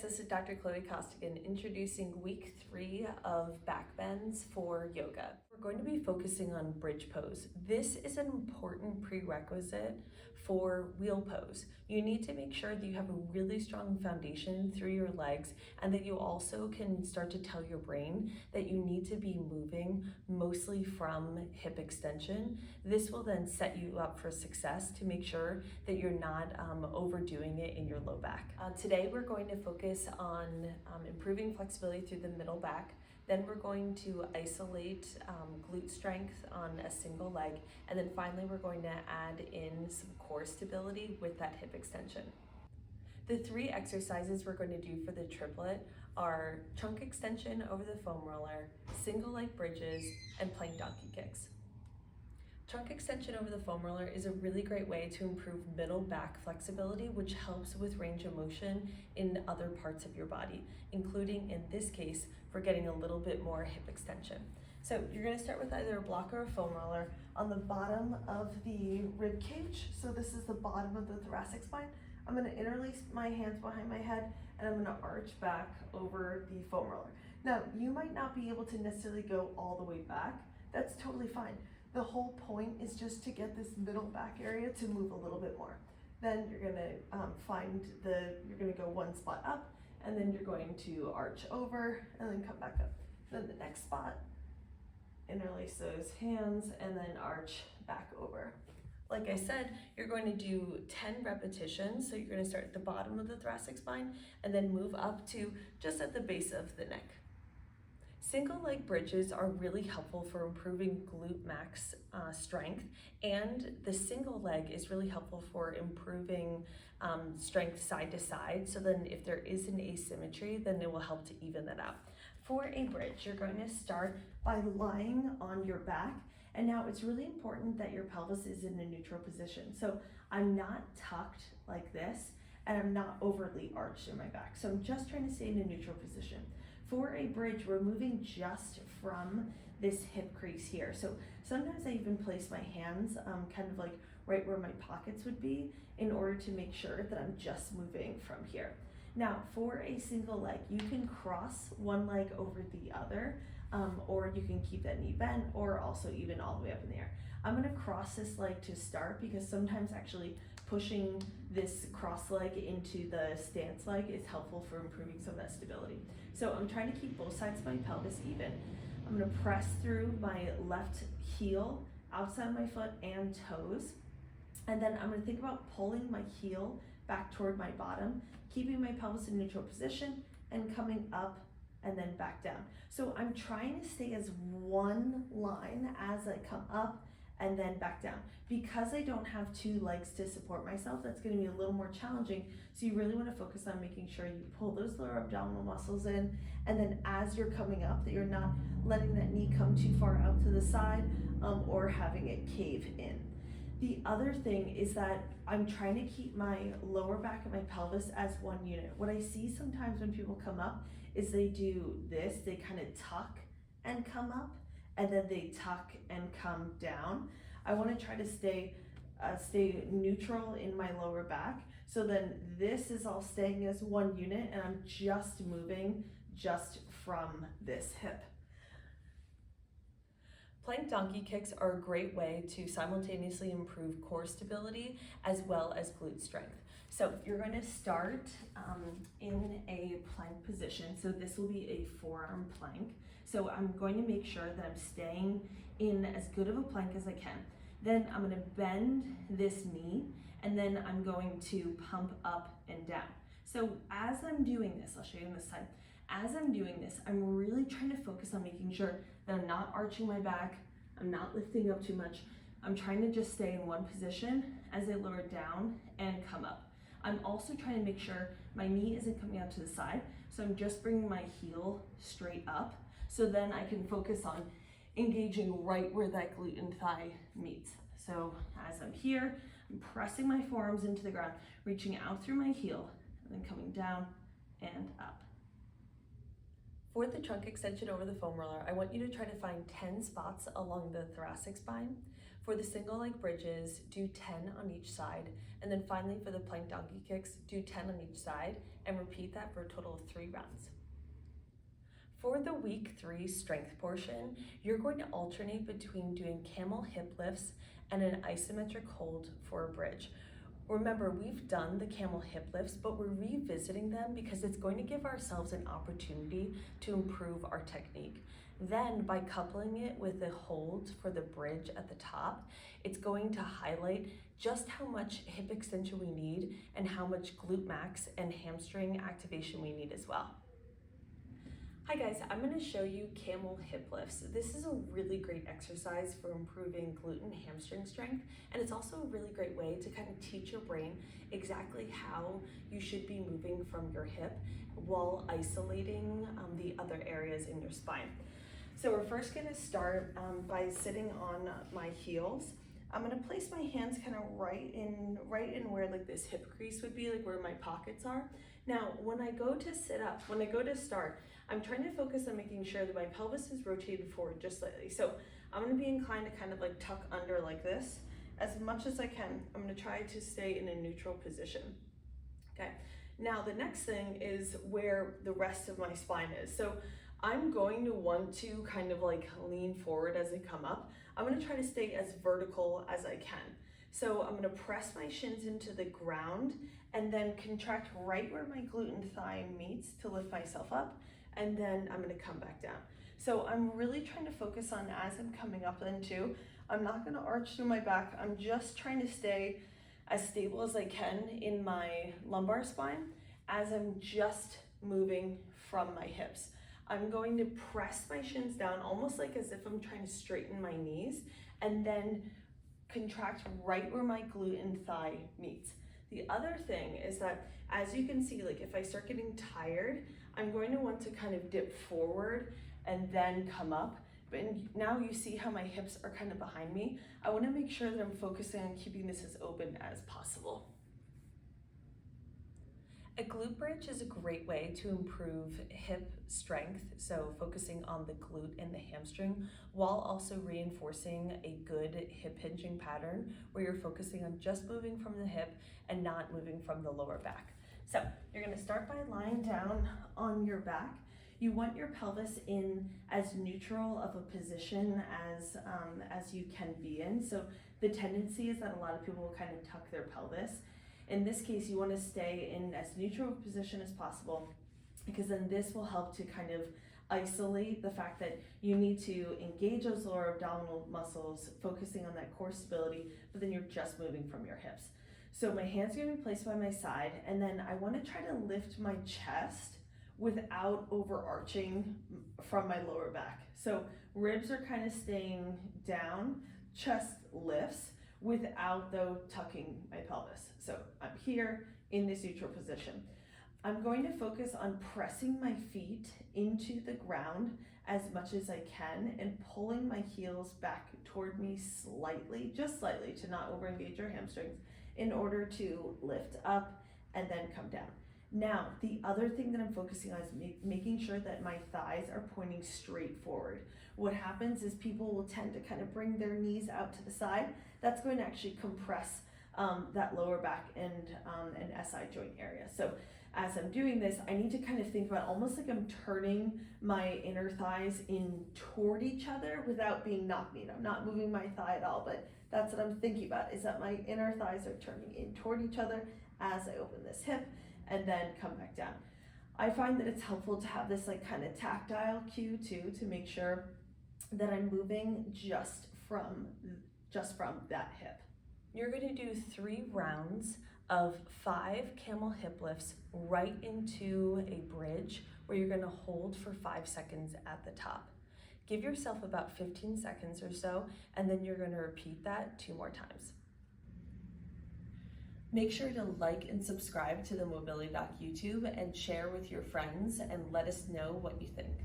this is Dr. Chloe Costigan introducing week 3 of Backbends for yoga. We're going to be focusing on bridge pose. This is an important prerequisite for wheel pose. You need to make sure that you have a really strong foundation through your legs and that you also can start to tell your brain that you need to be moving mostly from hip extension. This will then set you up for success to make sure that you're not overdoing it in your low back. Today we're going to focus on improving flexibility through the middle back. Then we're going to isolate glute strength on a single leg. And then finally, we're going to add in some core stability with that hip extension. The 3 exercises we're going to do for the triplet are trunk extension over the foam roller, single leg bridges, and plank donkey kicks. Trunk extension over the foam roller is a really great way to improve middle back flexibility, which helps with range of motion in other parts of your body, including in this case, for getting a little bit more hip extension. So you're gonna start with either a block or a foam roller on the bottom of the rib cage. So this is the bottom of the thoracic spine. I'm gonna interlace my hands behind my head and I'm gonna arch back over the foam roller. Now, you might not be able to necessarily go all the way back. That's totally fine. The whole point is just to get this middle back area to move a little bit more. Then you're gonna you're gonna go one spot up, and then you're going to arch over and then come back up. Then the next spot, interlace those hands and then arch back over. Like I said, you're going to do 10 repetitions. So you're gonna start at the bottom of the thoracic spine and then move up to just at the base of the neck. Single leg bridges are really helpful for improving glute max strength, and the single leg is really helpful for improving strength side to side. So then if there is an asymmetry, then it will help to even that out. For a bridge, you're going to start by lying on your back. And now it's really important that your pelvis is in a neutral position. So I'm not tucked like this, and I'm not overly arched in my back. So I'm just trying to stay in a neutral position. For a bridge, we're moving just from this hip crease here. So sometimes I even place my hands kind of like right where my pockets would be in order to make sure that I'm just moving from here. Now, for a single leg, you can cross one leg over the other, or you can keep that knee bent, or also even all the way up in the air. I'm gonna cross this leg to start because sometimes actually pushing this cross leg into the stance leg is helpful for improving some of that stability. So I'm trying to keep both sides of my pelvis even. I'm gonna press through my left heel, outside of my foot and toes. And then I'm gonna think about pulling my heel back toward my bottom, keeping my pelvis in neutral position and coming up and then back down. So I'm trying to stay as one line as I come up and then back down. Because I don't have 2 legs to support myself, that's gonna be a little more challenging. So you really wanna focus on making sure you pull those lower abdominal muscles in, and then as you're coming up, that you're not letting that knee come too far out to the side or having it cave in. The other thing is that I'm trying to keep my lower back and my pelvis as one unit. What I see sometimes when people come up is they do this, they kind of tuck and come up, and then they tuck and come down. I want to try to stay neutral in my lower back. So then this is all staying as one unit and I'm just moving just from this hip. Plank donkey kicks are a great way to simultaneously improve core stability as well as glute strength. So you're going to start in a plank position. So this will be a forearm plank. So I'm going to make sure that I'm staying in as good of a plank as I can. Then I'm going to bend this knee and then I'm going to pump up and down. So as I'm doing this, I'll show you on this side. As I'm doing this, I'm really trying to focus on making sure that I'm not arching my back, I'm not lifting up too much. I'm trying to just stay in one position as I lower down and come up. I'm also trying to make sure my knee isn't coming out to the side, so I'm just bringing my heel straight up, so then I can focus on engaging right where that glute and thigh meets. So as I'm here, I'm pressing my forearms into the ground, reaching out through my heel, and then coming down and up. For the trunk extension over the foam roller, I want you to try to find 10 spots along the thoracic spine. For the single leg bridges, do 10 on each side, and then finally for the plank donkey kicks, do 10 on each side, and repeat that for a total of 3 rounds. For the week 3 strength portion, you're going to alternate between doing camel hip lifts and an isometric hold for a bridge. Remember, we've done the camel hip lifts, but we're revisiting them because it's going to give ourselves an opportunity to improve our technique. Then by coupling it with the hold for the bridge at the top, it's going to highlight just how much hip extension we need and how much glute max and hamstring activation we need as well. Hi guys, I'm going to show you camel hip lifts. This is a really great exercise for improving glute and hamstring strength, and it's also a really great way to kind of teach your brain exactly how you should be moving from your hip while isolating the other areas in your spine. So we're first going to start by sitting on my heels. I'm going to place my hands kind of right in where like this hip crease would be, like where my pockets are. Now, when I go to sit up, when I go to start, I'm trying to focus on making sure that my pelvis is rotated forward just slightly. So I'm going to be inclined to kind of like tuck under like this as much as I can. I'm going to try to stay in a neutral position. Okay. Now the next thing is where the rest of my spine is. So I'm going to want to kind of like lean forward as I come up. I'm going to try to stay as vertical as I can. So I'm going to press my shins into the ground and then contract right where my glute and thigh meets to lift myself up. And then I'm going to come back down. So I'm really trying to focus on as I'm coming up then too. I'm not going to arch through my back. I'm just trying to stay as stable as I can in my lumbar spine as I'm just moving from my hips. I'm going to press my shins down almost like as if I'm trying to straighten my knees and then contract right where my glute and thigh meets. The other thing is that as you can see, like if I start getting tired, I'm going to want to kind of dip forward and then come up. But now you see how my hips are kind of behind me. I want to make sure that I'm focusing on keeping this as open as possible. A glute bridge is a great way to improve hip strength, so focusing on the glute and the hamstring, while also reinforcing a good hip hinging pattern where you're focusing on just moving from the hip and not moving from the lower back. So you're going to start by lying down on your back. You want your pelvis in as neutral of a position as you can be in. So the tendency is that a lot of people will kind of tuck their pelvis. In this case, you want to stay in as neutral a position as possible, because then this will help to kind of isolate the fact that you need to engage those lower abdominal muscles, focusing on that core stability, but then you're just moving from your hips. So my hands are going to be placed by my side, and then I want to try to lift my chest without overarching from my lower back. So ribs are kind of staying down, chest lifts, without though tucking my pelvis. So I'm here in this neutral position. I'm going to focus on pressing my feet into the ground as much as I can and pulling my heels back toward me slightly, just slightly, to not overengage your hamstrings in order to lift up and then come down. Now, the other thing that I'm focusing on is making sure that my thighs are pointing straight forward. What happens is people will tend to kind of bring their knees out to the side. That's going to actually compress that lower back and SI joint area. So as I'm doing this, I need to kind of think about almost like I'm turning my inner thighs in toward each other without being knocked in. I'm not moving my thigh at all, but that's what I'm thinking about, is that my inner thighs are turning in toward each other as I open this hip and then come back down. I find that it's helpful to have this like kind of tactile cue too, to make sure that I'm moving just from that hip. You're going to do 3 rounds of 5 camel hip lifts right into a bridge where you're going to hold for 5 seconds at the top. Give yourself about 15 seconds or so, and then you're going to repeat that 2 more times. Make sure to like and subscribe to the Mobility Doc YouTube and share with your friends, and let us know what you think.